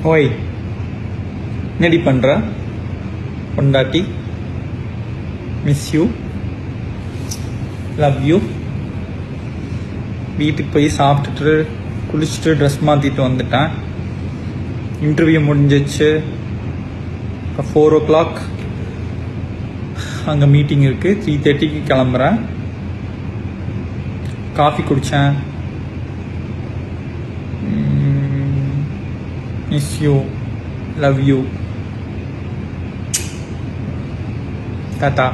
ஓய், என்னடி பண்ற? பொண்டாட்டி, மிஸ் யூ, லவ் யூ. வீட்டுக்கு போய் சாப்பிட்டுட்டு குளிச்சுட்டு ட்ரெஸ் மாற்றிட்டு வந்துட்டேன். இன்டர்வியூ முடிஞ்சிச்சு. 4 o'clock அங்கே மீட்டிங் இருக்குது. 3:30க்கு கிளம்புறேன். காஃபி குடித்தேன். Miss you, love you, tata.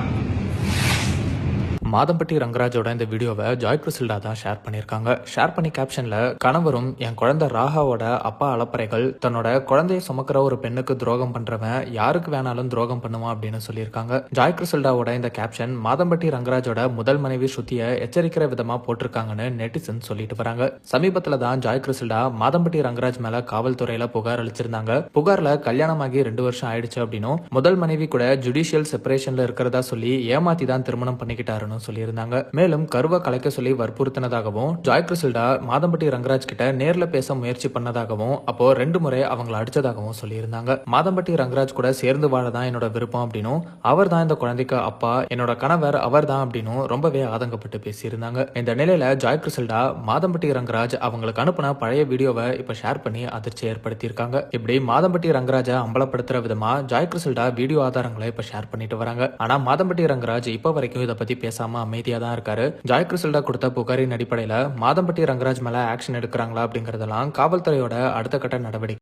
Madhampatti ரங்கராஜோட இந்த வீடியோவை ஜாய் கிறிசல்டா தான் ஷேர் பண்ணியிருக்காங்க. ஷேர் பண்ணி கேப்ஷன்ல, கணவரும் என் குழந்தை ராகாவோட அப்பா அலப்பறைகள், தன்னோட குழந்தைய சுமக்கிற ஒரு பெண்ணுக்கு துரோகம் பண்றவன் யாருக்கு வேணாலும் துரோகம் பண்ணுவான் அப்படின்னு சொல்லியிருக்காங்க. ஜாய் கிறிசல்டாவோட இந்த கேப்ஷன் மாதம்பட்டி ரங்கராஜோட முதல் மனைவி ஸ்ருதியை எச்சரிக்கிற விதமா போட்டிருக்காங்கன்னு நெட்டிசன் சொல்லிட்டு வராங்க. சமீபத்துல தான் ஜாய் கிறிசல்டா மாதம்பட்டி ரங்கராஜ் மேல காவல்துறையில புகார் அளிச்சிருந்தாங்க. புகார்ல கல்யாணமாகி 2 வருஷம் ஆயிடுச்சு அப்படின்னும், முதல் மனைவி கூட ஜுடிஷியல் செப்பரேஷன்ல இருக்கிறதா சொல்லி ஏமாத்தி தான் திருமணம் பண்ணிக்கிட்டாருன்னு சொல்லியிருந்தாங்க. மேலும் கருவை கலைக்க சொல்லி வற்புறுத்தினதாகவும், ஜாய் கிறிசல்டா மாதம்பட்டி ரங்கராஜ் கிட்ட நேர்ல பேச முயற்சி பண்ணதாகவும், அப்போ 2 முறை அவங்களை அடிச்சதாகவும் சொல்லியிருந்தாங்க. மாதம்பட்டி ரங்கராஜ் கூட சேர்ந்து வாழதான் என்னோட விருப்பம் அப்படின்னும், அவர் தான் இந்த குழந்தைக்கு அப்பா, என்னோட கணவர் அவர் தான் அப்படின்னும் ரொம்பவே ஆதங்கப்பட்டு பேசியிருந்தாங்க. இந்த நிலையில ஜாய் கிறிசல்டா மாதம்பட்டி ரங்கராஜ் அவங்களுக்கு அனுப்பின பழைய வீடியோவை இப்ப ஷேர் பண்ணி அதிர்ச்சி ஏற்படுத்தியிருக்காங்க. இப்படி மாதம்பட்டி ரங்கராஜை அம்பலப்படுத்துற விதமா ஜாய் கிறிசல்டா வீடியோ ஆதாரங்களை இப்ப ஷேர் பண்ணிட்டு வராங்க. ஆனா மாதம்பட்டி ரங்கராஜ் இப்ப வரைக்கும் இதை பத்தி பேசாம அமைதியா தான் இருக்காரு. ஜாய் கிறிசல்டா கொடுத்த புகாரின் அடிப்படையில மாதம்பட்டி ரங்கராஜ் மேல ஆக்ஷன் எடுக்கிறாங்களா அப்படிங்கறதெல்லாம் காவல்துறையோட அடுத்த கட்ட நடவடிக்கை.